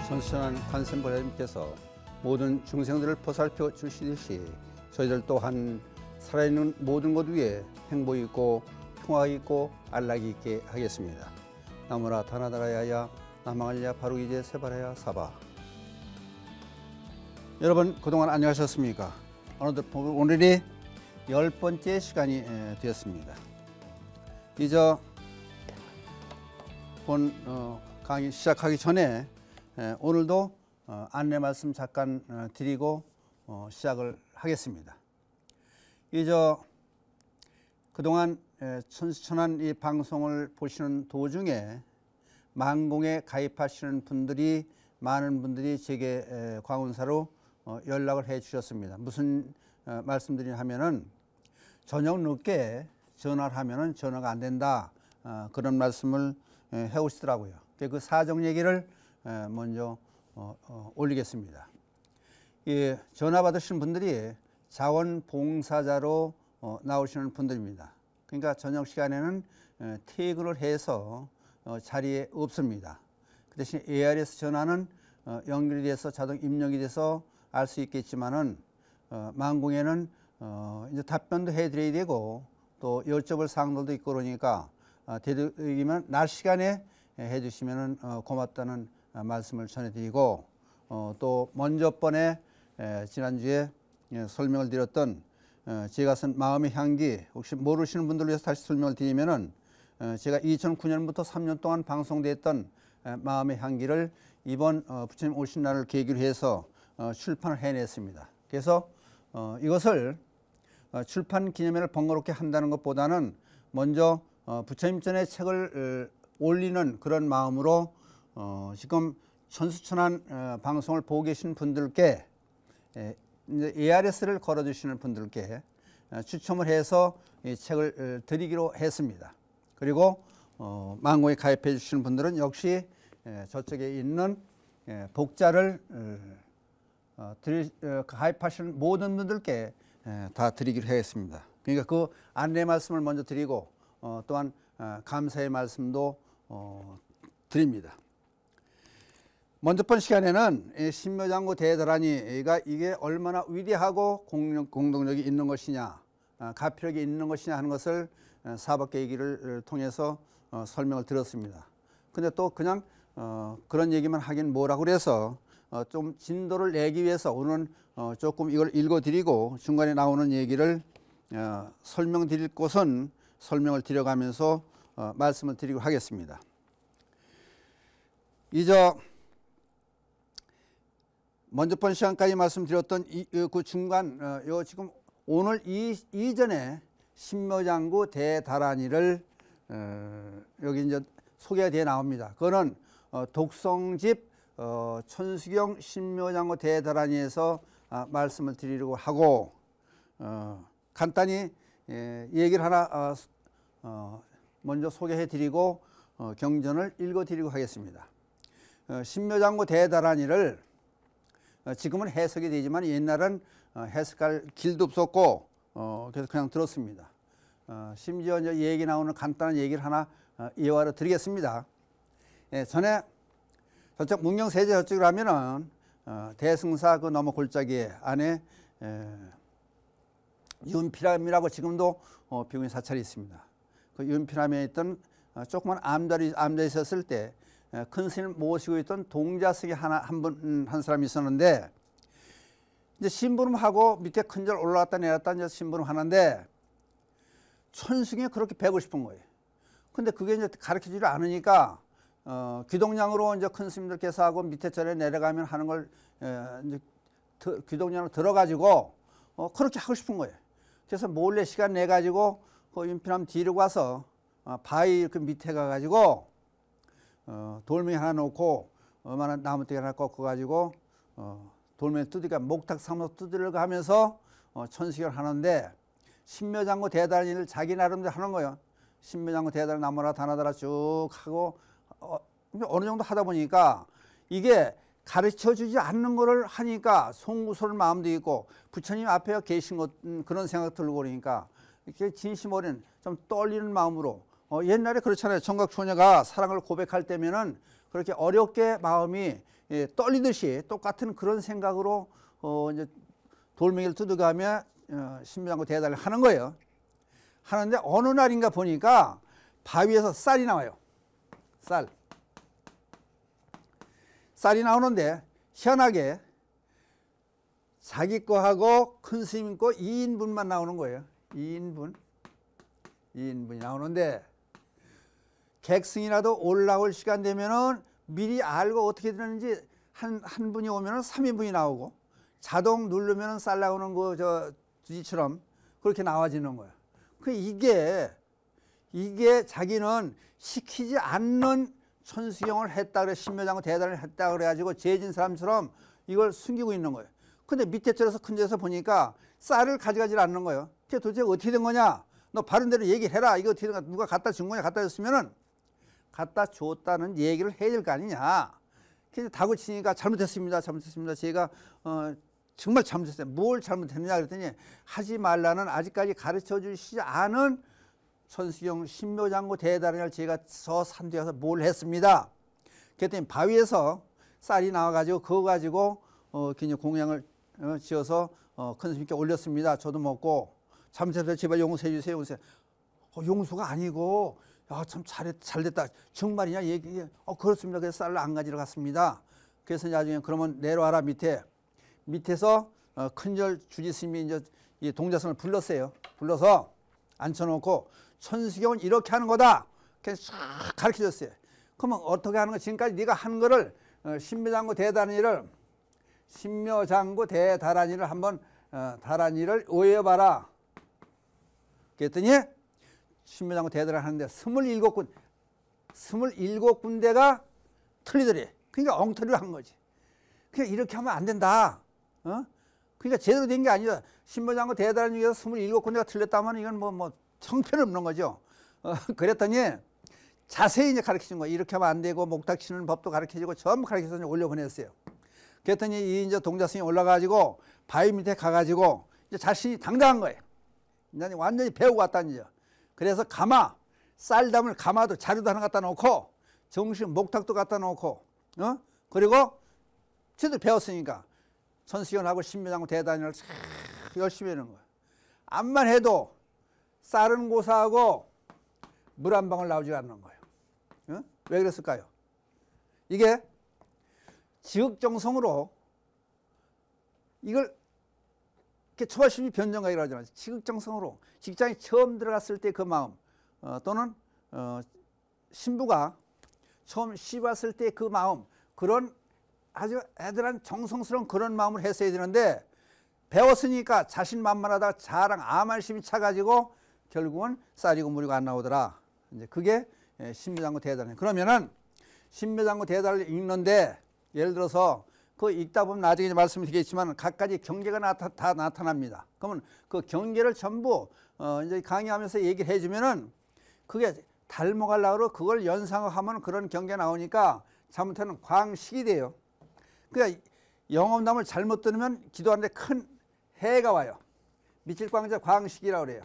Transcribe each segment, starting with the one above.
선선한 관세음보살님께서 모든 중생들을 보살펴 주시듯이 저희들 또한 살아있는 모든 것 위에 행복이 있고 평화가 있고 안락이 있게 하겠습니다. 나무라 다나다라야야 나망알야 바로 이제 세바라야 사바. 여러분 그동안 안녕하셨습니까? 오늘이 10번째 시간이 되었습니다. 이제 본 강의 시작하기 전에 오늘도 안내 말씀 잠깐 드리고 시작을 하겠습니다. 이제 그동안 천수천안 이 방송을 보시는 도중에 만공에 가입하시는 분들이 많은 분들이 제게 광운사로 연락을 해 주셨습니다. 무슨 말씀드리냐 하면은 저녁 늦게 전화를 하면은 전화가 안 된다, 그런 말씀을 해 오시더라고요. 그 사정 얘기를 먼저 올리겠습니다. 예, 전화 받으신 분들이 자원봉사자로 나오시는 분들입니다. 그러니까 저녁 시간에는 퇴근을 해서 자리에 없습니다. 그 대신 ARS 전화는 연결이 돼서 자동 입력이 돼서 알 수 있겠지만은 만공에는 이제 답변도 해드려야 되고 또 여쭤볼 사항들도 있고 그러니까 되도록이면 낮 시간에 해주시면은 고맙다는 말씀을 전해드리고 또 먼저 번에 지난주에 설명을 드렸던 제가 쓴 마음의 향기, 혹시 모르시는 분들을 위해서 다시 설명을 드리면은 제가 2009년부터 3년 동안 방송됐던 마음의 향기를 이번 부처님 오신 날을 계기로 해서 출판을 해냈습니다. 그래서 이것을 출판 기념회를 번거롭게 한다는 것보다는 먼저 부처님 전에 책을 올리는 그런 마음으로 지금 천수천안 방송을 보고 계신 분들께 이제 ARS를 걸어주시는 분들께 추첨을 해서 이 책을 드리기로 했습니다. 그리고 만공에 가입해 주시는 분들은 역시 저쪽에 있는 복자를 가입하시는 모든 분들께 다 드리기로 하겠습니다. 그러니까 그 안내 말씀을 먼저 드리고 또한 감사의 말씀도 드립니다. 먼저 번 시간에는 신묘장구 대다라니가 이게 얼마나 위대하고 공동력이 있는 것이냐, 가피력이 있는 것이냐 하는 것을 사법계기를 통해서 설명을 드렸습니다. 근데 또 그냥 그런 얘기만 하긴 뭐라고 그래서 좀 진도를 내기 위해서 오늘은 조금 이걸 읽어드리고 중간에 나오는 얘기를 설명드릴 곳은 설명을 드려가면서 말씀을 드리고 하겠습니다. 이제 먼저 번 시간까지 말씀드렸던 그 중간 요 지금 오늘 이전에 신묘장구 대다라니를 여기 이제 소개가 되어 나옵니다. 그거는 독성집 천수경 신묘장구 대다라니에서 말씀을 드리려고 하고 간단히 얘기를 하나 먼저 소개해 드리고 경전을 읽어 드리고 하겠습니다. 신묘장구 대다라니를 지금은 해석이 되지만 옛날은 해석할 길도 없었고 그래서 그냥 들었습니다. 심지어 이제 얘기 나오는 간단한 얘기를 하나 이어와 드리겠습니다. 전에 저쪽 문경세제 저쪽으로 하면은 대승사 그 너머 골짜기 안에 윤피람이라고 지금도 비구니 사찰이 있습니다. 그 윤피람에 있던 조그만 암자리 있었을 때 큰 스님 모시고 있던 동자석이 한 사람이 있었는데 이제 심부름하고 밑에 큰절 올라갔다 내렸다 이제 심부름 하는데 천승에 그렇게 배고 싶은 거예요. 근데 그게 이제 가르쳐 주지 않으니까 귀동량으로 이제 큰 스님들께서 하고 밑에 절에 내려가면 하는 걸 이제 귀동량으로 들어가지고 그렇게 하고 싶은 거예요. 그래서 몰래 시간 내 가지고 그 윤피람 뒤로 가서 바위 그 밑에 가가지고 돌멩이 하나 놓고 얼마나 나무떼기 하나 꺾어 가지고 돌멩이 두드리가 목탁 삼아서 두드리려고 하면서 천식을 하는데 신묘장구 대다라니를 자기 나름대로 하는 거예요. 신묘장구 대다라니 나무라 다나다라 쭉 하고 어느 정도 하다 보니까 이게 가르쳐 주지 않는 거를 하니까 송구스러운 마음도 있고 부처님 앞에 계신 것 그런 생각 들고 그러니까 이렇게 진심 어린 좀 떨리는 마음으로 옛날에 그렇잖아요. 청각 처녀가 사랑을 고백할 때면은 그렇게 어렵게 마음이 떨리듯이 똑같은 그런 생각으로 이제 돌멩이를 뜯어가며 신묘장구 대단을 하는 거예요. 하는데 어느 날인가 보니까 바위에서 쌀이 나와요. 쌀이 나오는데 희한하게 자기 거하고 큰 스님 거 2인분만 나오는 거예요. 2인분이 나오는데 객승이라도 올라올 시간 되면은 미리 알고 어떻게 되는지 한 분이 오면은 3인분이 나오고 자동 누르면은 쌀 나오는 거 저 두지처럼 그렇게 나와지는 거야. 이게 자기는 시키지 않는 천수경을 했다 그래, 신묘장구 대단을 했다 그래가지고 재진 사람처럼 이걸 숨기고 있는 거예요. 근데 밑에 줄에서 큰 데서 보니까 쌀을 가져가질 않는 거예요. 그게 도대체 어떻게 된 거냐? 너 바른 대로 얘기를 해라. 이거 어떻게 된 거야? 누가 갖다 준 거냐? 갖다 줬으면은 갖다 줬다는 얘기를 해야 될 거 아니냐? 그래서 다구치니까 잘못했습니다. 제가 정말 잘못했어요. 뭘 잘못했느냐 그랬더니 하지 말라는 아직까지 가르쳐 주시지 않은 천수경 신묘장구 대단을 제가 저 산뒤에 가서 뭘 했습니다. 그랬더니 바위에서 쌀이 나와가지고 그거 가지고 그냥 공양을 지어서 큰 스님께 올렸습니다. 저도 먹고 잘못해서 제발 용서해 주세요. 용서가 아니고 참 잘됐다. 정말이냐 얘기. 그렇습니다. 그래서 쌀을 안 가지러 갔습니다. 그래서 나중에 그러면 내려와라 밑에서 큰절 주지 스님이 이제 이 동자성을 불렀어요. 불러서 앉혀놓고 천수경은 이렇게 하는 거다. 그래서 쫙 가르쳐 줬어요. 그러면 어떻게 하는 거? 지금까지 네가 한 거를 신묘장구 대단이를 한번 다란이를 오해해봐라. 그랬더니 신묘장구 대단을 하는데 27군데가 틀리더래. 그러니까 엉터리로 한 거지. 그러니까 이렇게 하면 안 된다. 그러니까 제대로 된 게 아니라 신묘장구 대단 중에서 27군데가 틀렸다면 이건 뭐 형편없는 거죠. 그랬더니 자세히 이제 가르쳐 준 거예요. 이렇게 하면 안 되고 목탁 치는 법도 가르쳐 주고 전부 가르쳐서 올려보냈어요. 그랬더니 이 이제 동자승이 올라가지고 바위 밑에 가가지고 이제 자신이 당당한 거예요. 이제 완전히 배우고 왔다는 거죠. 그래서 쌀담을 가마도 자루도 하나 갖다 놓고 정식 목탁도 갖다 놓고 그리고 제대로 배웠으니까 천수경하고 신묘장구 대단을 열심히 하는 거예요. 암만 해도 쌀은 고사하고 물 한 방울 나오지 않는 거예요. 왜 그랬을까요? 이게 지극정성으로 이걸 이렇게 초발심이 변정가기로 하잖아요. 지극정성으로 직장에 처음 들어갔을 때 그 마음 또는 신부가 처음 시봤을 때 그 마음, 그런 아주 애들한 정성스러운 그런 마음을 했어야 되는데 배웠으니까 자신만만하다가 자랑 아말심이 차가지고 결국은 쌀이고 물이고 안 나오더라. 이제 그게 신묘장구 대단이에요. 그러면은 신묘장구 대단을 읽는데 예를 들어서 그 읽다 보면 나중에 말씀드리겠지만 각가지 경계가 다 나타납니다. 그러면 그 경계를 전부 이제 강의하면서 얘기를 해주면은 그게 닮아가려고 그걸 연상하면 그런 경계 나오니까 잘못하면 광식이 돼요. 그러니까 영업담을 잘못 들으면 기도하는데 큰 해가 와요. 미칠광자 광식이라고 그래요.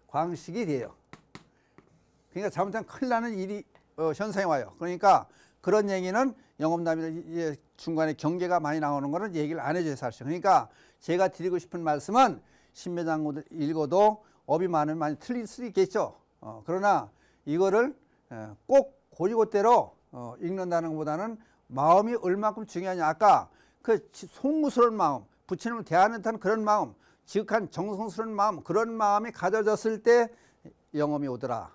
광식이 돼요. 그러니까 잘못하면 큰일 나는 일이 현상이 와요. 그러니까 그런 얘기는 영업담이 중간에 경계가 많이 나오는 거는 얘기를 안 해줘요, 사실. 그러니까 제가 드리고 싶은 말씀은 신묘장구 읽어도 업이 많으면 많이 틀릴 수도 있겠죠. 그러나 이거를 꼭 고지고대로 읽는다는 것보다는 마음이 얼마큼 중요하냐. 아까 그 송구스러운 마음, 부처님을 대하는 듯한 그런 마음, 지극한 정성스러운 마음, 그런 마음이 가져졌을 때 영험이 오더라.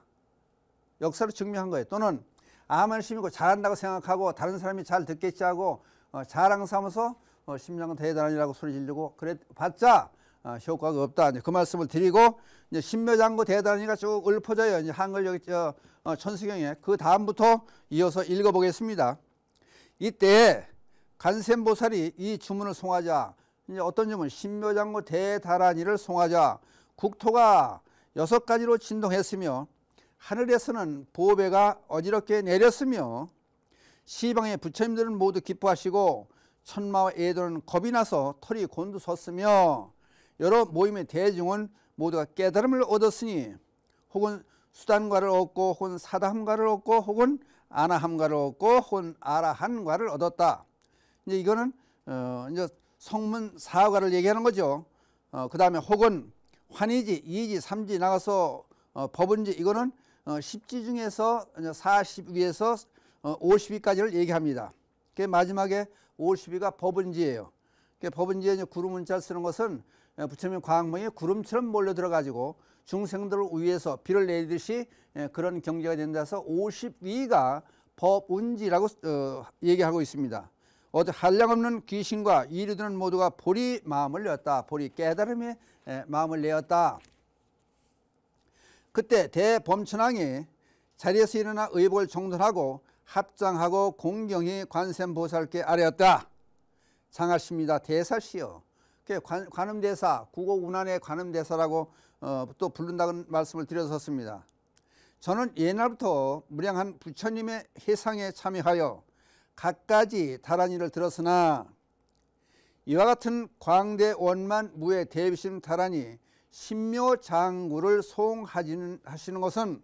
역사로 증명한 거예요. 또는 아만심이고 잘한다고 생각하고 다른 사람이 잘 듣겠지 하고 자랑 삼아서 신묘장구 대단이라고 소리 지르고 그래 봤자 효과가 없다. 이제 그 말씀을 드리고 이제 신묘장구 대단이가 쭉 읊어져요. 이제 한글 여기 천수경에 그 다음부터 이어서 읽어보겠습니다. 이때 간센보살이 이 주문을 송하자, 이제 어떤 주문? 신묘장구 대다란이를 송하자 국토가 6가지로 진동했으며 하늘에서는 보배가 어지럽게 내렸으며 시방의 부처님들은 모두 기뻐하시고 천마와 애도는 겁이 나서 털이 곤두섰으며 여러 모임의 대중은 모두가 깨달음을 얻었으니 혹은 수단과를 얻고 혹은 사담과를 얻고 혹은 아나함과를 얻고 혹은 아라한과를 얻었다. 이제 이거는 이제 성문 4과를 얘기하는 거죠. 그 다음에 혹은 환의지, 2지, 3지 나가서 법은지, 이거는 10지 중에서 40위에서 50위까지를 얘기합니다. 그 마지막에 50위가 법은지예요. 법은지에 구름문자를 쓰는 것은 부처님 광명이 구름처럼 몰려들어 가지고 중생들을 위해서 비를 내리듯이 그런 경제가 된다서 50위가 법운지라고 얘기하고 있습니다. 한량없는 귀신과 이류들은 모두가 보리 마음을 내었다. 보리 깨달음의 마음을 내었다. 그때 대범천왕이 자리에서 일어나 의복을 정돈하고 합장하고 공경히 관세음보살께 아뢰었다. 장하십니다. 대사시여. 관음대사, 국어운안의 관음대사라고 또 부른다는 말씀을 드렸었습니다. 저는 옛날부터 무량한 부처님의 해상에 참여하여 갖가지 다란이를 들었으나 이와 같은 광대 원만 무의 대비심 다란이 신묘장구를 소홍하시는 것은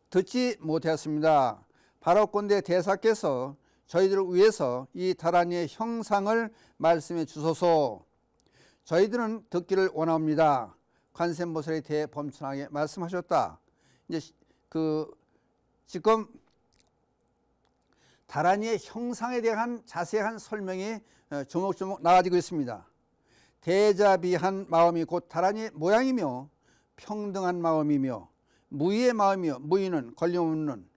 듣지 못하였습니다. 바로건대 대사께서 저희들을 위해서 이 다란이의 형상을 말씀해 주소서. 저희들은 듣기를 원합니다. 관세음보살이 대범천왕에 말씀하셨다. 이제 지금 다란이의 형상에 대한 자세한 설명이 조목조목 나와지고 있습니다. 대자비한 마음이 곧 다란이의 모양이며 평등한 마음이며 무의의 마음이며 무의는 걸림없는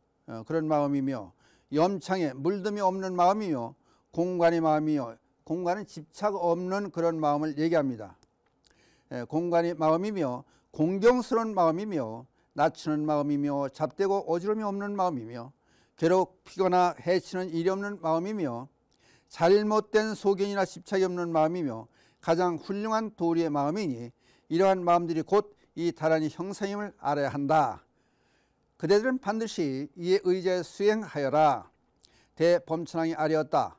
그런 마음이며 염창에 물듦이 없는 마음이며 공관의 마음이며 공관은 집착 없는 그런 마음을 얘기합니다. 공관의 마음이며 공경스러운 마음이며 낮추는 마음이며 잡되고 어지러움이 없는 마음이며 괴롭히거나 해치는 일이 없는 마음이며 잘못된 소견이나 집착이 없는 마음이며 가장 훌륭한 도리의 마음이니 이러한 마음들이 곧 이 다란이 형상임을 알아야 한다. 그대들은 반드시 이에 의지하여 수행하여라. 대범천왕이 아뢰었다.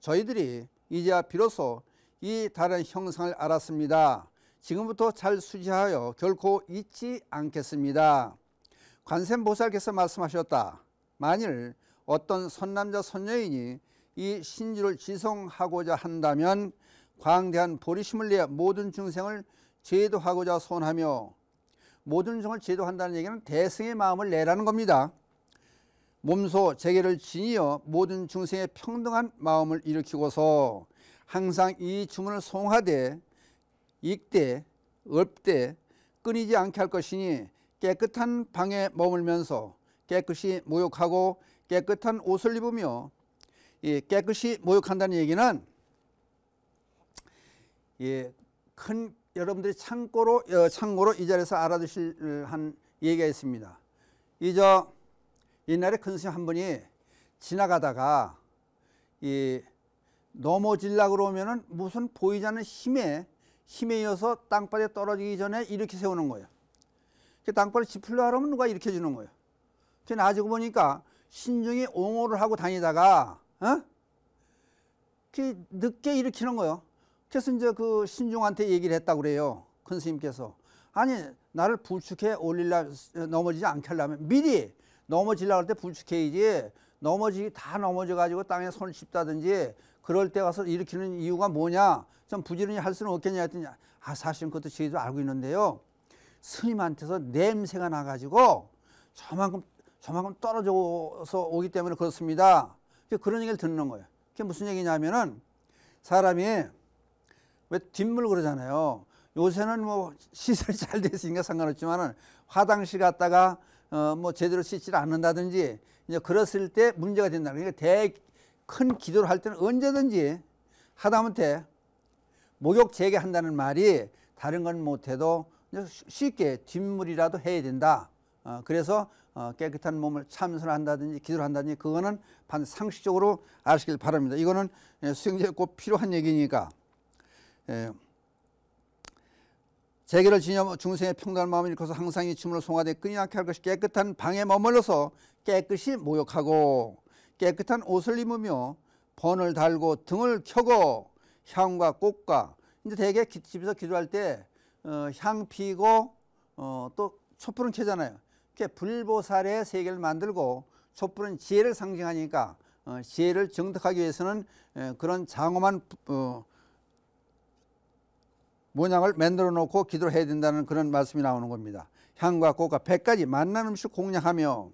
저희들이 이제야 비로소 이 다른 형상을 알았습니다. 지금부터 잘 수지하여 결코 잊지 않겠습니다. 관세음보살께서 말씀하셨다. 만일 어떤 선남자 선녀인이 이 신주를 지성하고자 한다면 광대한 보리심을 내어 모든 중생을 제도하고자 소원하며, 모든 중을 제도한다는 얘기는 대승의 마음을 내라는 겁니다. 몸소 재계를 지니어 모든 중생의 평등한 마음을 일으키고서 항상 이 주문을 송하되 익되 읊되 끊이지 않게 할 것이니 깨끗한 방에 머물면서 깨끗이 모욕하고 깨끗한 옷을 입으며, 이 깨끗이 모욕한다는 얘기는 큰 여러분들이 참고로 이 자리에서 알아두실 한 얘기가 있습니다. 옛날에 큰 스님 한 분이 지나가다가 넘어지려고 그러면은 무슨 보이지 않는 힘에 이어서 땅바닥에 떨어지기 전에 일으켜 세우는 거예요. 땅바닥에 짚으려고 하면 누가 일으켜 주는 거예요. 나중에 보니까 신중히 옹호를 하고 다니다가 늦게 일으키는 거예요. 그래서 이제 그 신중한테 얘기를 했다고 그래요. 큰 스님께서. 아니, 나를 불축해 올리려, 넘어지지 않게 하려면 미리 넘어지려고 할 때 불축해야지, 다 넘어져가지고 땅에 손을 짚다든지 그럴 때 가서 일으키는 이유가 뭐냐, 좀 부지런히 할 수는 없겠냐 했더니, 사실은 그것도 저희도 알고 있는데요, 스님한테서 냄새가 나가지고 저만큼 떨어져서 오기 때문에 그렇습니다. 그런 얘기를 듣는 거예요. 그게 무슨 얘기냐면은, 사람이 왜 뒷물 그러잖아요. 요새는 뭐 시설이 잘 돼 있으니까 상관없지만은 화장실 갔다가 뭐 제대로 씻지 않는다든지 이제 그랬을 때 문제가 된다. 그러니까 큰 기도를 할 때는 언제든지 하다못해 목욕 재개한다는 말이 다른 건 못해도 쉽게 뒷물이라도 해야 된다. 그래서 깨끗한 몸을 참선을 한다든지 기도를 한다든지 그거는 반드시 상식적으로 아시길 바랍니다. 이거는 수행자에 꼭 필요한 얘기니까. 재계를 지녀 중생의 평등한 마음을 일으켜서 항상 이 주문을 송하되 끊이지 않게 할 것이 깨끗한 방에 머물러서 깨끗이 모욕하고 깨끗한 옷을 입으며 번을 달고 등을 켜고 향과 꽃과, 이제 대개 집에서 기도할 때 향 피고 또 촛불은 켜잖아요. 이렇게 불보살의 세계를 만들고 촛불은 지혜를 상징하니까 지혜를 정득하기 위해서는 그런 장엄한 모양을 만들어 놓고 기도를 해야 된다는 그런 말씀이 나오는 겁니다. 향과 꽃과 100가지 맛난 음식 공양하며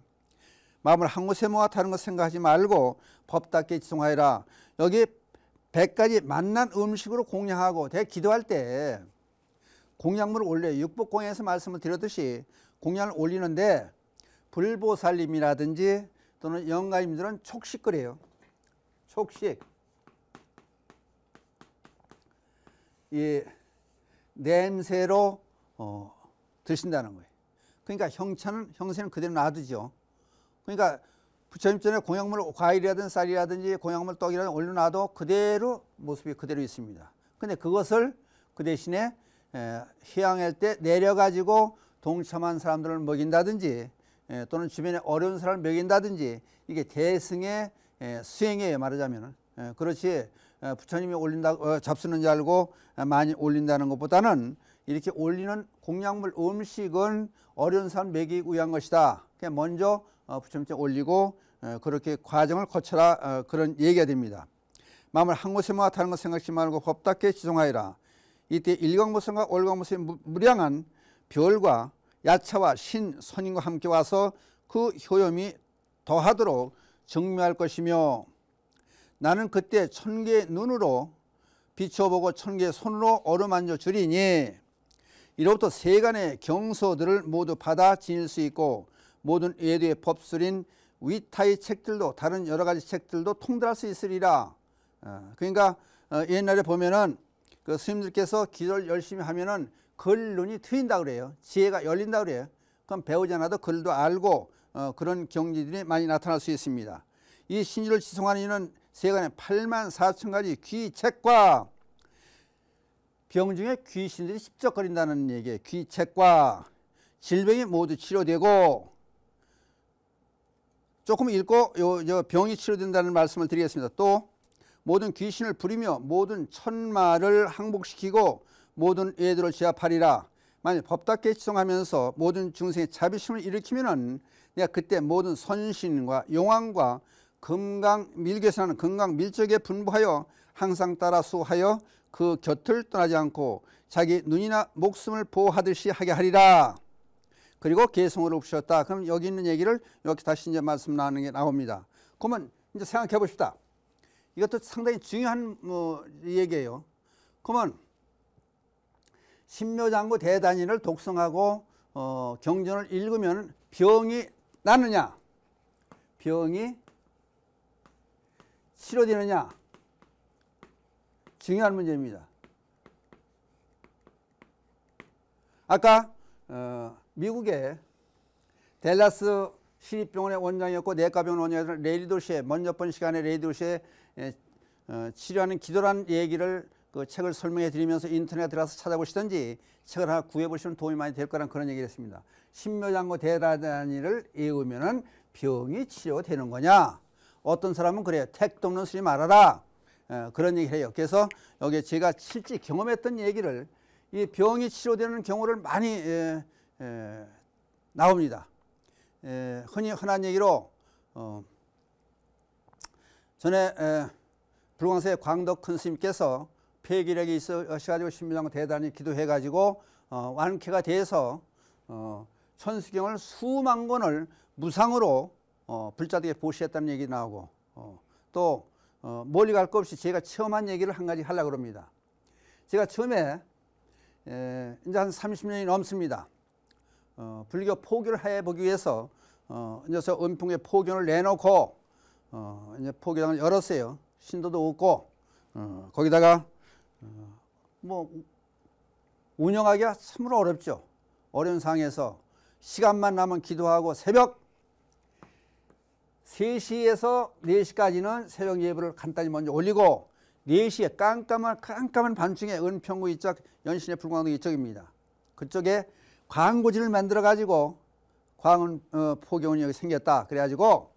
마음을 한 곳에 모아 다른 것 생각하지 말고 법답게 지송하여라. 여기 100가지 맛난 음식으로 공양하고 기도할 때 공양물을 올려요. 육복공양에서 말씀을 드렸듯이 공양을 올리는데 불보살님이라든지 또는 영가님들은 촉식거려요. 촉식. 이 냄새로 드신다는 거예요. 그러니까 형세는 그대로 놔두죠. 그러니까 부처님 전에 공양물 과일이라든지 쌀이라든지 공양물 떡이라든지 올려놔도 그대로 모습이 그대로 있습니다. 근데 그것을 그 대신에 휴양할 때 내려가지고 동참한 사람들을 먹인다든지 또는 주변에 어려운 사람을 먹인다든지 이게 대승의 수행이에요. 말하자면. 그렇지 부처님이 올린다 잡수는 줄 알고 많이 올린다는 것보다는 이렇게 올리는 공양물 음식은 어려운 사람 먹이기 위한 것이다. 그냥 먼저 부처님께 올리고 그렇게 과정을 거쳐라 그런 얘기가 됩니다. 마음을 한 곳에 모아 다른 것 생각지 말고 법답게 지송하여라. 이때 일광무성과 올광무성의 무량한 별과 야차와 신, 선인과 함께 와서 그 효염이 더하도록 정묘할 것이며 나는 그때 1000개의 눈으로 비춰보고 1000개의 손으로 어루만져 주리니 이로부터 세간의 경서들을 모두 받아 지닐 수 있고 모든 외도의 법술인 위타의 책들도 다른 여러 가지 책들도 통달할 수 있으리라. 그러니까 옛날에 보면은 그 스님들께서 기도를 열심히 하면은 글눈이 트인다 그래요. 지혜가 열린다 그래요. 그럼 배우지 않아도 글도 알고 그런 경지들이 많이 나타날 수 있습니다. 이 신주를 지송하는 이는 세간에 84,000가지 귀책과 병 중에 귀신들이 씹적거린다는 얘기예요. 귀책과 질병이 모두 치료되고 조금 읽고 병이 치료된다는 말씀을 드리겠습니다. 또 모든 귀신을 부리며 모든 천마를 항복시키고 모든 애들을 제압하리라. 만약 법답게 지송하면서 모든 중생의 자비심을 일으키면은 내가 그때 모든 선신과 용왕과 금강밀교에서 하는 금강밀적에 분부하여 항상 따라 수하여 그 곁을 떠나지 않고 자기 눈이나 목숨을 보호하듯이 하게 하리라. 그리고 개성으로 붙였다. 그럼 여기 있는 얘기를 이렇게 다시 이제 말씀 나누는 게 나옵니다. 그러면 이제 생각해 봅시다. 이것도 상당히 중요한 얘기예요. 그러면 신묘장구 대단위를 독성하고 경전을 읽으면 병이 나느냐, 병이 치료되느냐, 중요한 문제입니다. 아까 미국의 댈러스 시립병원의 원장이었고 내과병원 원장이었던 레리 도시에 먼저 번 시간에 레리 도시에 치료하는 기도라는 얘기를 그 책을 설명해 드리면서 인터넷에 들어가서 찾아보시든지 책을 하나 구해 보시면 도움이 많이 될 거란 그런 얘기를 했습니다. 신묘장구 대단위를 외우면은 병이 치료되는 거냐? 어떤 사람은 그래요. 택도 없는 스님 알아라. 그런 얘기를 해요. 그래서 여기 제가 실제 경험했던 얘기를 이 병이 치료되는 경우를 많이 나옵니다. 흔한 얘기로 전에 불광사의 광덕 큰 스님께서 폐기력이 있으셔가지고 신묘장구 대단히 기도해가지고 완쾌가 돼서 천수경을 수만 권을 무상으로 불자되게 보시했다는 얘기 나오고 또 멀리 갈 것 없이 제가 체험한 얘기를 한 가지 하려고 합니다. 제가 처음에 이제 한 30년이 넘습니다. 불교 포교를 해보기 위해서 이제 저 은풍에 포교를 내놓고 이제 포교장을 열었어요. 신도도 없고 거기다가 뭐 운영하기가 참으로 어렵죠. 어려운 상황에서 시간만 나면 기도하고 새벽 3시에서 4시까지는 새벽 예불을 간단히 먼저 올리고 4시에 깜깜한 밤중에 은평구 이쪽 연신의 불광동 이쪽입니다. 그쪽에 광고지를 만들어 가지고 광은 포교원이 여기 생겼다. 그래가지고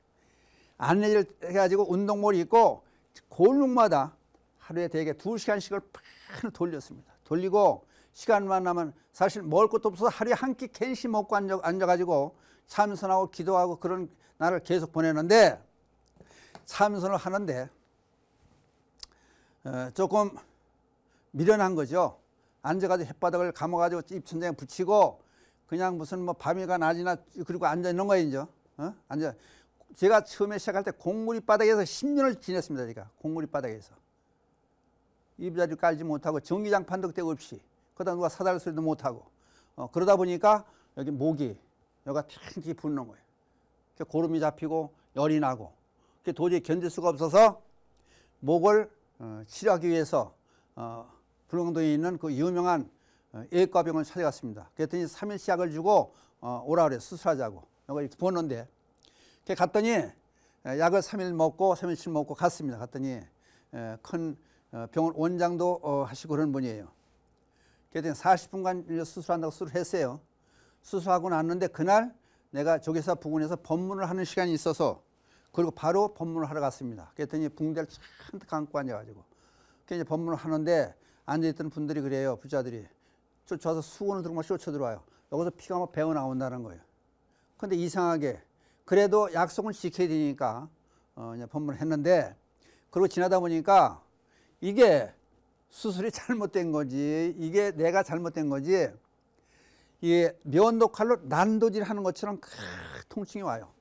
안내를 해가지고 운동복을 입고 골목마다 하루에 대개 2시간씩을 팍 돌렸습니다. 돌리고 시간만 나면 사실 먹을 것도 없어서 하루에 한 끼 캔씩 먹고 앉아가지고 참선하고 기도하고 그런 날을 계속 보내는데, 참선을 하는데 조금 미련한 거죠. 앉아가지고 햇바닥을 감아가지고 입천장에 붙이고 그냥 무슨 뭐 밤이가 낮이나 그리고 앉아 있는 거예요. 이제 앉아. 제가 처음에 시작할 때 공무리 바닥에서 10년을 지냈습니다. 제가 공무리 바닥에서 이부자리를 깔지 못하고 전기장판도 그때 없이, 그러다 누가 사달 소리도 못하고 그러다 보니까 여기 목이 여기가 팅팅 붓는 거예요. 고름이 잡히고 열이 나고 도저히 견딜 수가 없어서 목을 치료하기 위해서 불광동에 있는 그 유명한 예과병을 찾아갔습니다. 그랬더니 3일치 약을 주고 오라 그래, 수술하자고. 여기 이렇게 부었는데, 갔더니 약을 3일 먹고 3일치 먹고 갔습니다. 갔더니 큰 병원 원장도 하시고 그런 분이에요. 그랬더니 40분간 수술한다고 수술했어요. 수술하고 났는데 그날 내가 조계사 부근에서 법문을 하는 시간이 있어서, 그리고 바로 법문을 하러 갔습니다. 그랬더니 붕대를 잔뜩 감고 앉아가지고 이제 법문을 하는데, 앉아있던 분들이 그래요. 부자들이 쫓아와서 수건을 들고 막 쫓아 들어와요. 여기서 피가 막 배어 나온다는 거예요. 근데 이상하게 그래도 약속을 지켜야 되니까 이제 법문을 했는데, 그리고 지나다 보니까 이게 수술이 잘못된 거지, 이게 내가 잘못된 거지, 이게 면도칼로 난도질 하는 것처럼 통증이 와요.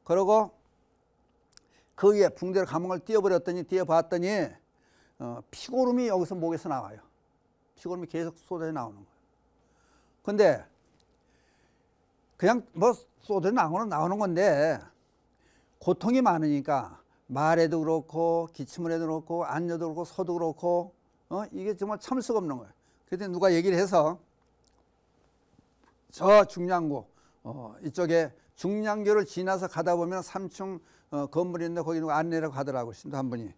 그러고 그 위에 붕대를 감은 걸 띄어봤더니 피고름이 여기서 목에서 나와요. 피고름이 계속 쏟아져 나오는 거예요. 근데 그냥 뭐 쏟아져 나오는 건데, 고통이 많으니까 말에도 그렇고 기침을 해도 그렇고 앉아도 그렇고 서도 그렇고 이게 정말 참을 수가 없는 거예요. 그랬더니 누가 얘기를 해서 저 중량구 이쪽에 중량교를 지나서 가다 보면 3층 건물이 있는데 거기 누가 안내라고 하더라고요. 신도 한 분이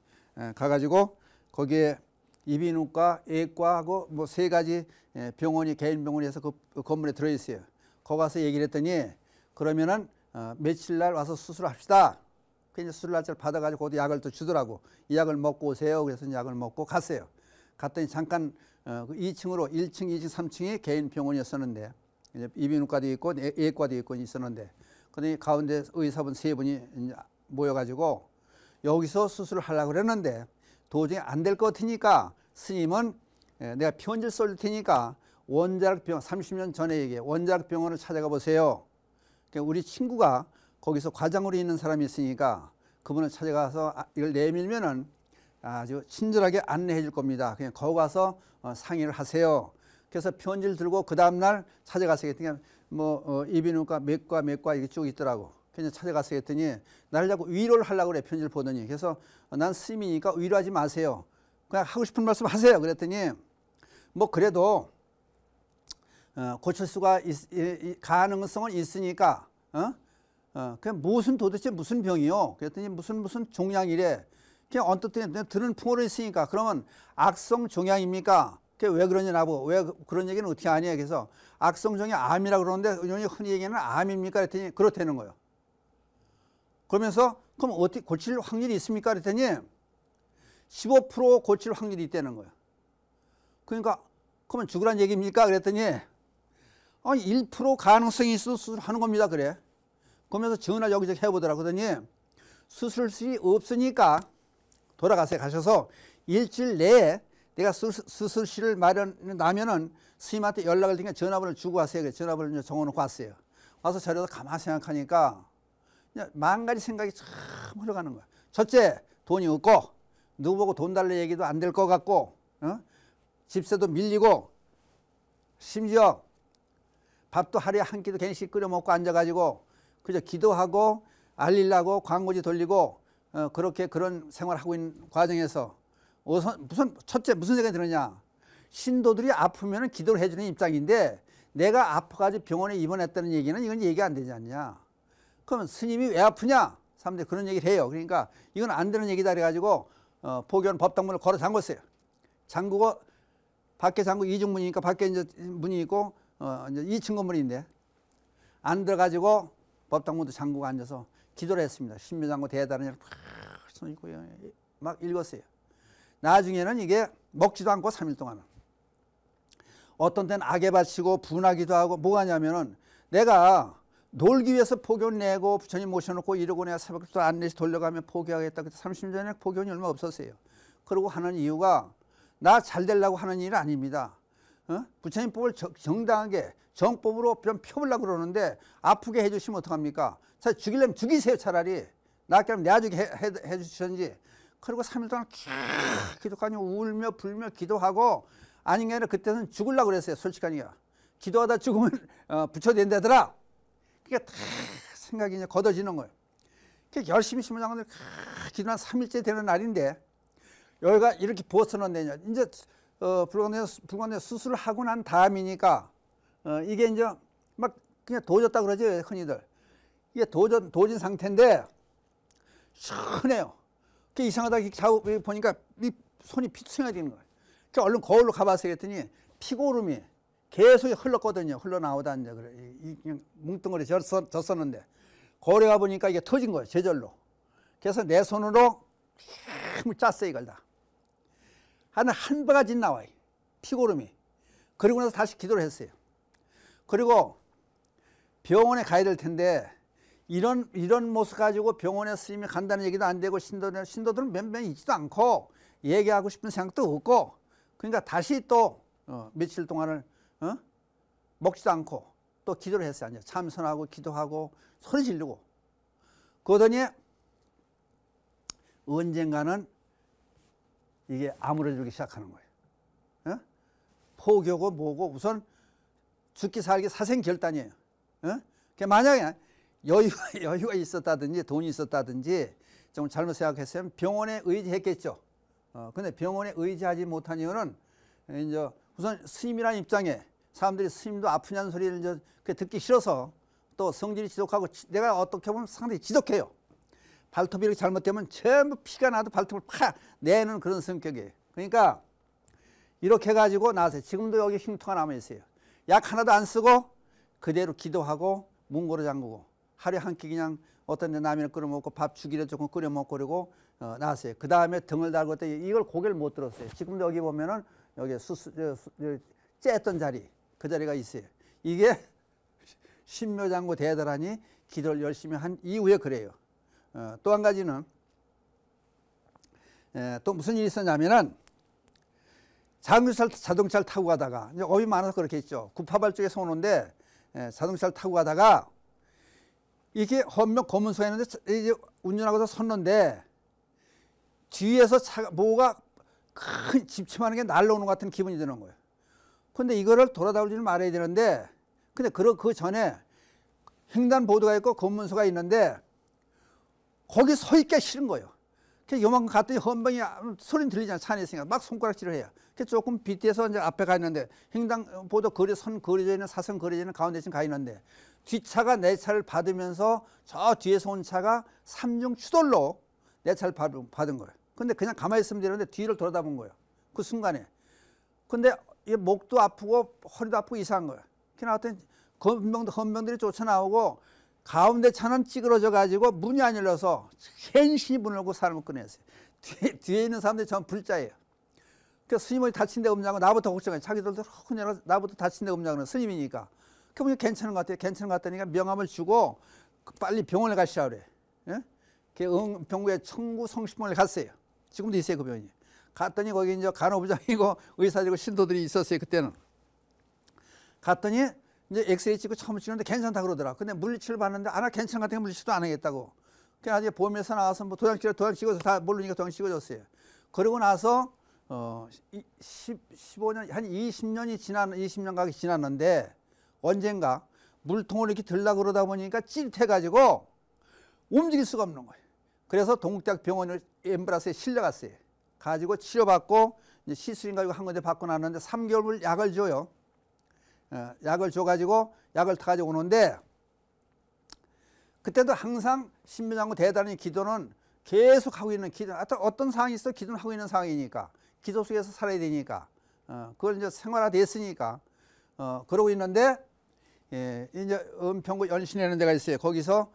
가가지고 거기에 이비인후과, 예과하고 뭐 3가지 병원이, 개인 병원이 해서 그 건물에 들어있어요. 거기 가서 얘기를 했더니 그러면은 며칠 날 와서 수술합시다. 그래서 수술 날짜를 받아가지고 거기 약을 또 주더라고. 이 약을 먹고 오세요. 그래서 약을 먹고 갔어요. 갔더니 잠깐 2층으로 1층, 2층, 3층이 개인 병원이었었는데, 이비인후과도 있고 예과도 있고 있었는데, 그러더니 가운데 의사분 3분이 모여가지고 여기서 수술을 하려고 그랬는데 도저히 안 될 것 같으니까 스님은 내가 편지를 써줄 테니까 원자력 병원, 30년 전에 얘기해, 원자력 병원을 찾아가 보세요. 우리 친구가 거기서 과장으로 있는 사람이 있으니까 그분을 찾아가서 이걸 내밀면은 아주 친절하게 안내해 줄 겁니다. 그냥 거기 가서 상의를 하세요. 그래서 편지를 들고 그 다음날 찾아갔어요. 그냥 뭐 이비인후과 몇 과 이게 쭉 있더라고. 그래서 찾아갔어요. 했더니 나를 자꾸 위로를 하려고 그래, 편지를 보더니. 그래서 난 스님이니까 위로하지 마세요. 그냥 하고 싶은 말씀 하세요. 그랬더니 뭐 그래도 고칠 수가 가능성은 있으니까 그냥 도대체 무슨 병이요? 그랬더니 무슨 종양이래. 그냥 언뜻 들은 풍어로 있으니까 그러면 악성 종양입니까? 왜 그러냐 나보고, 왜 그런 얘기는 어떻게 하냐. 그래서 악성 종양 암이라고 그러는데 흔히 얘기하는 암입니까? 그랬더니 그렇다는 거예요. 그러면서 그럼 어떻게 고칠 확률이 있습니까? 그랬더니 15% 고칠 확률이 있다는 거예요. 그러니까 그러면 죽으란 얘기입니까? 그랬더니 1% 가능성이 있어서 수술하는 겁니다. 그래. 그러면서 전화 여기저기 해보더라고. 그러더니 수술실이 없으니까 돌아가세요. 가셔서 일주일 내에 내가 수술실을 마련하면은 스님한테 연락을 드리니까 전화번호를 주고 왔어요. 전화번호를 적어놓고 왔어요. 와서 자료도 가만히 생각하니까 그냥 만 가지 생각이 참 흘러가는 거야. 첫째, 돈이 없고 누구 보고 돈 달래 얘기도 안 될 것 같고 집세도 밀리고 심지어 밥도 하루에 한 끼도 괜히 끓여 먹고 앉아가지고 그저 기도하고 알리려고 광고지 돌리고 그렇게 그런 생활하고 있는 과정에서 첫째 무슨 생각이 드느냐. 신도들이 아프면 기도를 해주는 입장인데 내가 아파가지고 병원에 입원했다는 얘기는 이건 얘기 안 되지 않냐. 그러면 스님이 왜 아프냐. 사람들이 그런 얘기를 해요. 그러니까 이건 안 되는 얘기다 그래가지고 포교원 법당문을 걸어 잠궜어요. 잠그고 밖에 잠그고 이중문이니까 밖에 이제 문이 있고 이제 2층 건물인데 안 들어가지고 법당문도 잠그고 앉아서 기도를 했습니다. 신묘장구 대단한 일을 손 있고 막 읽었어요. 나중에는 이게 먹지도 않고 3일 동안은 어떤 때는 악에 바치고 분하기도 하고 뭐가 하냐면은 내가 놀기 위해서 포교원 내고 부처님 모셔놓고 이러고 내가 새벽에 또 안 내시 돌려가며 포교하겠다. 그때 30년 전에 포교원이 얼마 없었어요. 그러고 하는 이유가 나 잘 되려고 하는 일은 아닙니다. 부처님 법을 정당하게 정법으로 좀 펴보려고 그러는데 아프게 해주시면 어떡합니까? 자, 죽이려면 죽이세요 차라리. 낫게 하면 내아주게 해주시든지. 그리고 3일 동안 기도하니 울며 불며 기도하고 아닌 게 아니라 그때는 죽으려고 그랬어요. 솔직하니까. 기도하다 죽으면 부처 된다더라. 그게 다 생각이 이제 걷어지는 거예요. 열심히 심으장군들 기도한 3일째 되는 날인데 여기가 이렇게 벗어난다냐. 이제 불광내 수술을 하고 난 다음이니까 이게 이제 막 그냥 도졌다 그러죠 흔히들. 이게 도진 상태인데 시원해요. 그게 이상하다 좌우 보니까 이 손이 피투성이 되는 거예요. 그러니까 얼른 거울로 가봤어요 했더니 피고름이 계속 흘렀거든요. 흘러나오다 이제 그래. 그냥 뭉뚱그리 졌었는데 거울에 가보니까 이게 터진 거예요. 제절로. 그래서 내 손으로 힘을 짰어요 이걸 다. 한 바가지 나와요. 피고름이. 그리고 나서 다시 기도를 했어요. 그리고 병원에 가야 될 텐데 이런 모습 가지고 병원에 스님이 간다는 얘기도 안 되고 신도들은 몇 명 있지도 않고 얘기하고 싶은 생각도 없고 그러니까 다시 또 며칠 동안을 먹지도 않고 또 기도를 했어요. 참선하고 기도하고 소리 지르고 그러더니 언젠가는 이게 아물어지기 시작하는 거예요. 포교고 뭐고 우선 죽기 살기 사생결단이에요. 만약에 여유가 있었다든지 돈이 있었다든지 좀 잘못 생각했으면 병원에 의지했겠죠. 근데 병원에 의지하지 못한 이유는 이제 우선 스님이라는 입장에 사람들이 스님도 아프냐는 소리를 이제 듣기 싫어서 또 성질이 지독하고 내가 어떻게 보면 상당히 지독해요. 발톱이 이렇게 잘못되면 전부 피가 나도 발톱을 팍 내는 그런 성격이에요. 그러니까 이렇게 해가지고 나왔어요. 지금도 여기 흉터가 남아있어요. 약 하나도 안 쓰고 그대로 기도하고 문고로 잠그고 하루에 한 끼 그냥 어떤 데 라면을 끓여 먹고 밥 죽이려 조금 끓여 먹고 그러고 나왔어요. 그 다음에 등을 달고 때 이걸 고개를 못 들었어요. 지금도 여기 보면은 여기 쬐었던 자리 그 자리가 있어요. 이게 신묘장구 대단하니 기도를 열심히 한 이후에 그래요. 또 한 가지는 또 무슨 일이 있었냐면은 자동차를 타고 가다가 이제 업이 많아서 그렇게 했죠. 구파발 쪽에서 오는데 자동차를 타고 가다가 이게 헌명 검은소가 있는데 이제 운전하고서 섰는데 뒤에서 뭐가 큰 집침하는 게 날라오는 것 같은 기분이 드는 거예요. 근데 이거를 돌아다니지 말아야 되는데 근데 그 전에 횡단보도가 있고 검문소가 있는데 거기 서 있기가 싫은 거예요. 그래서 요만큼 갔더니 헌병이 소리는 들리잖아요. 차 안에 있으니까 막 손가락질을 해요. 그래서 조금 밑에서 이제 앞에 가 있는데 횡단보도 선 그려져 있는 사선 그려져 있는 가운데 지금 가 있는데 뒷차가 내 차를 받으면서 저 뒤에서 온 차가 삼중 추돌로 내 차를 받은 거예요. 근데 그냥 가만히 있으면 되는데 뒤를 돌아다본 거예요. 그 순간에. 근데 목도 아프고 허리도 아프고 이상한 거예요. 그냥 헌병들이 쫓아나오고 가운데 차는 찌그러져 가지고 문이 안 열려서 хэн신이 문을 열고 사람을 꺼냈어요. 뒤에 있는 사람들이 전 불자예요. 그래서 스님이 다친 데 없냐고 나부터 걱정해요. 자기들도 그냥 나부터 다친 데 없냐고 스님이니까. 그러면 괜찮은 것 같아요. 괜찮은 것 같다니까 명함을 주고 빨리 병원에 가시라 그래. 병구에 청구 성심병원에 갔어요. 지금도 있어요 그 병원이. 갔더니 거기 이제 간호부장이고 의사들이고 신도들이 있었어요 그때는. 갔더니 이제 엑스레이 찍고 처음 찍는데 괜찮다 그러더라. 근데 물리치료를 받는데 괜찮은 것 같으니까 물리치료도 안 하겠다고. 그냥 아직 보험에서 나와서 뭐 도장 찍어서 다 모르니까 도장 찍어줬어요. 그러고 나서 15년 한 20년 가게 지났는데 언젠가 물통을 이렇게 들라 그러다 보니까 찌릿해가지고 움직일 수가 없는 거예요. 그래서 동국대학 병원을 엠브라스에 실려갔어요. 가지고 치료받고 이제 시술인가 이거 한 군데 받고 나왔는데 3개월 약을 줘요. 약을 줘가지고 약을 타가지고 오는데 그때도 항상 신묘장구 대단히 기도는 계속 하고 있는 기도. 어떤 상황이 있어 기도는 하고 있는 상황이니까 기도 속에서 살아야 되니까 그걸 이제 생활화됐으니까 그러고 있는데 이제 은평구 연신이라는 데가 있어요. 거기서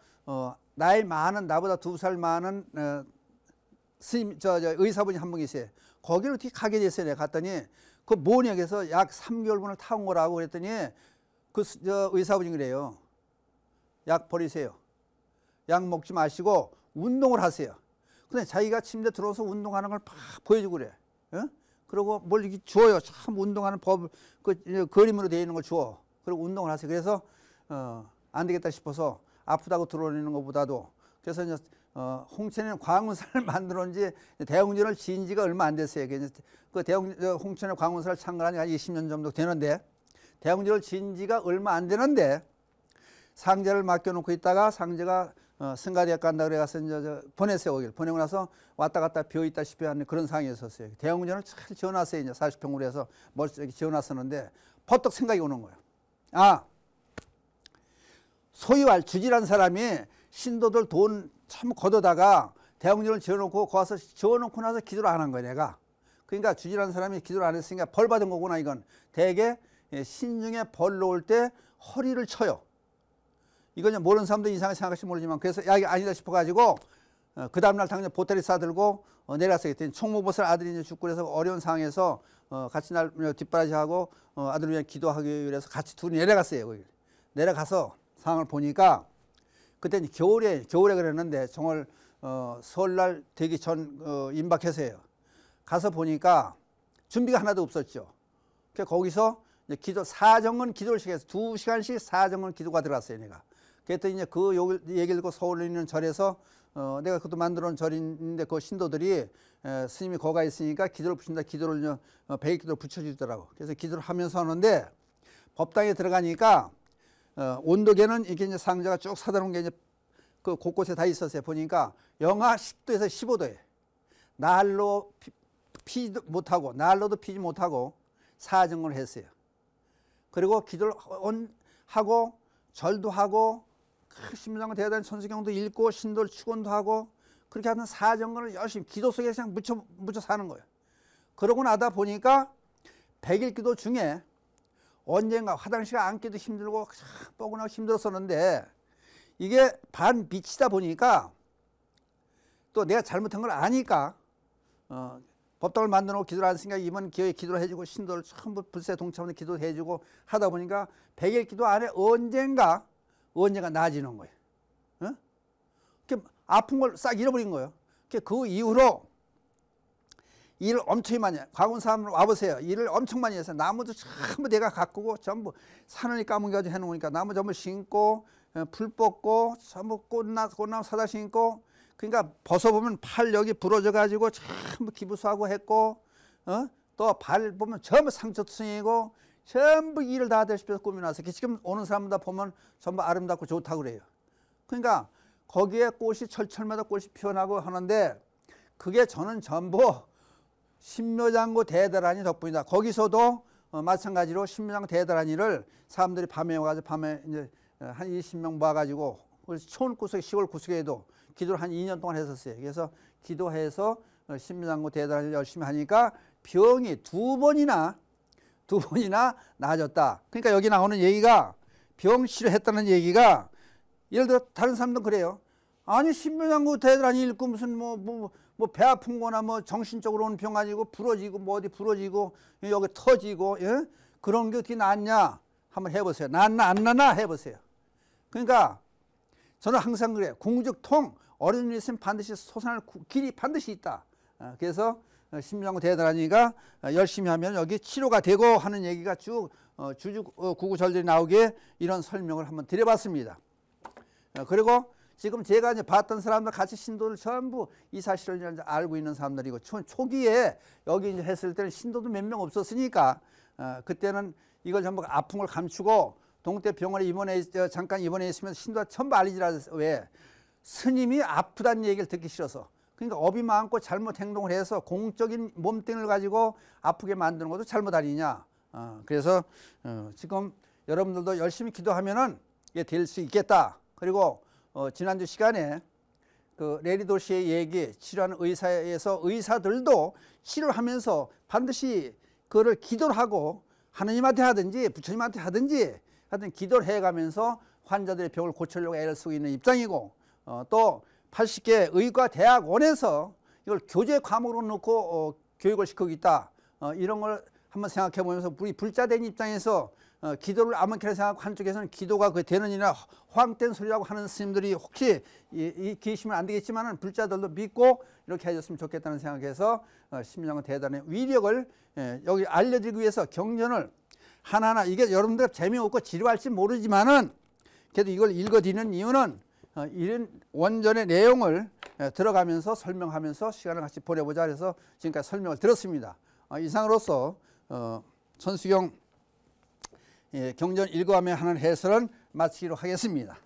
나이 많은 나보다 2살 많은 스님 의사분이 한 분 있어요. 거기를 어떻게 가게 됐어요. 내가 갔더니 그 모역에서 약 3개월분을 타온 거라고 그랬더니 그 의사분이 그래요. 약 버리세요. 약 먹지 마시고 운동을 하세요. 근데 자기가 침대 들어서 운동하는 걸 막 보여주고 그래. 어? 그리고 뭘 이렇게 주어요. 참 운동하는 법, 그림으로 되어 있는 걸 주어. 그리고 운동을 하세요. 그래서 안 되겠다 싶어서 아프다고 들어오는 것보다도, 그래서 이제 홍천에는 광운사를 만들어 지 대웅전을 지은 지가 얼마 안 됐어요. 그 홍천의 광운사를 창건한 지 한 20년 정도 되는데, 대웅전을 지은 지가 얼마 안 되는데 상제를 맡겨놓고 있다가 상제가 승가대학 간다 그래 가서 이제 보냈어요. 거기를 보내고 나서 왔다 갔다 비어 있다시피 하는 그런 상황이 있었어요. 대웅전을 잘 지어놨어요. 이제 40평으로 해서 멋지게 지어놨었는데 퍼뜩 생각이 오는 거예요. 아, 소유할 주지란 사람이 신도들 돈 참 걷어다가 대웅전을 지어놓고 거기서 지어놓고 나서 기도를 안 한 거예요. 내가. 그러니까 주지라는 사람이 기도를 안 했으니까 벌 받은 거구나. 이건 대개 신중에 벌 놓을 때 허리를 쳐요. 이건 모르는 사람도 이상하게 생각할지 모르지만, 그래서 야, 이게 아니다 싶어가지고 그 다음날 당장 보따리 싸들고 내려갔어요. 그랬더니 총무보살 아들이 이제 죽고 그래서 어려운 상황에서 같이 날 뒷바라지하고 아들을 위해 기도하기 위해서 같이 둘이 내려갔어요. 거기. 내려가서 상황을 보니까 그때 겨울에 그랬는데 정월 설날 되기 전 임박해서요. 가서 보니까 준비가 하나도 없었죠. 그래서 거기서 이제 기도 사정은 기도를 시켜서 2시간씩 사정은 기도가 들어갔어요. 내가. 그랬더니 이제 그 얘기를 듣고 서울에 있는 절에서 내가 그것도 만들어 놓은 절인데 그 신도들이 스님이 거가 있으니까 기도를 붙인다. 기도를 백일기도를 붙여주더라고. 그래서 기도를 하면서 하는데 법당에 들어가니까 온도계는 이렇게 이제 상자가 쭉 사다 놓은 게 이제 그 곳곳에 다 있었어요. 보니까 영하 10도에서 15도에 날로 피지도 못하고 난로도 피지 못하고 사정을 했어요. 그리고 기도를 하고 절도 하고 신명장구 대단한 천수경도 읽고 신도를 축원도 하고 그렇게 하는 사정을 열심히 기도 속에 그냥 묻혀 사는 거예요. 그러고 나다 보니까 100일 기도 중에 언젠가 화장실 앉기도 힘들고 뻐근하고 힘들었었는데 이게 반빛이다 보니까 또 내가 잘못한 걸 아니까 법당을 만들어 놓고 기도를 안 했으니까 이번 기회에 기도를 해주고 신도를 전부 불세 동참하는 기도를 해주고 하다 보니까 100일 기도 안에 언젠가 나아지는 거예요. 어? 아픈 걸 싹 잃어버린 거예요. 그 이후로 일을 엄청 많이 해요. 광운사람으로 와보세요. 일을 엄청 많이 해서 나무도 전부 내가 가꾸고 전부 산을 까무가지고 해놓으니까 나무 전부 심고 풀 뽑고 전부 꽃나무 사다 심고 그러니까 벗어보면 팔 여기 부러져 가지고 전부 기부수하고 했고 또 발 보면 전부 상처투성이고 전부 일을 다 하다시피 해서 꾸며놔서 지금 오는 사람들 다 보면 전부 아름답고 좋다고 그래요. 그러니까 거기에 꽃이 철철마다 꽃이 피어나고 하는데 그게 저는 전부 신묘장구 대다란이 덕분이다. 거기서도 마찬가지로 신묘장구 대다란이를 사람들이 밤에 와가지고 밤에 이제 한 20명 모아가지고 촌 구석에 시골 구석에도 기도를 한 2년 동안 했었어요. 그래서 기도해서 신묘장구 대다란이를 열심히 하니까 병이 두 번이나 나아졌다. 그러니까 여기 나오는 얘기가 병 치료했다는 얘기가 예를 들어 다른 사람들은 그래요. 아니 신묘장구 대다란이 읽고 무슨 뭐 배 아픈 거나 뭐 정신적으로 오는 병 아니고 부러지고 뭐 어디 부러지고 여기 터지고 예? 그런 게 어떻게 낫냐 한번 해보세요. 낫나 안 나나 해보세요. 그러니까 저는 항상 그래요. 궁죽통 어려운 일이 있으면 반드시 솟아날 길이 반드시 있다. 그래서 신묘장구 대다란이가 열심히 하면 여기 치료가 되고 하는 얘기가 쭉 구구절절히 나오게 이런 설명을 한번 드려봤습니다. 그리고 지금 제가 이제 봤던 사람들 같이 신도들 전부 이 사실을 이제 알고 있는 사람들이고 초기에 여기 이제 했을 때는 신도도 몇 명 없었으니까 그때는 이걸 전부 아픈 걸 감추고 동대병원에 잠깐 입원해 있으면 신도가 전부 알리지라서 왜 스님이 아프다는 얘기를 듣기 싫어서 그러니까 업이 많고 잘못 행동을 해서 공적인 몸뚱이를 가지고 아프게 만드는 것도 잘못 아니냐. 그래서 지금 여러분들도 열심히 기도하면은 이게 될 수 있겠다. 그리고 지난주 시간에 그 레리도 씨의 얘기 치료하는 의사에서 의사들도 치료를 하면서 반드시 그거를 기도를 하고 하느님한테 하든지 부처님한테 하든지 하여튼 기도를 해가면서 환자들의 병을 고치려고 애를 쓰고 있는 입장이고 또 80개 의과대학원에서 이걸 교재 과목으로 놓고 교육을 시키고 있다. 이런 걸 한번 생각해 보면서 우리 불자된 입장에서 기도를 아무렇게나 생각하고 한쪽에서는 기도가 그 되는 일이나 허황된 소리라고 하는 스님들이 혹시 이 기시면 안 되겠지만은 불자들도 믿고 이렇게 해줬으면 좋겠다는 생각에서 심령은 대단히 위력을 여기 알려드리기 위해서 경전을 하나하나 이게 여러분들 재미없고 지루할지 모르지만은 그래도 이걸 읽어드리는 이유는 이런 원전의 내용을 들어가면서 설명하면서 시간을 같이 보내보자 그래서 지금까지 설명을 들었습니다. 이상으로서 천수경 경전 읽어가며 하는 해설은 마치기로 하겠습니다.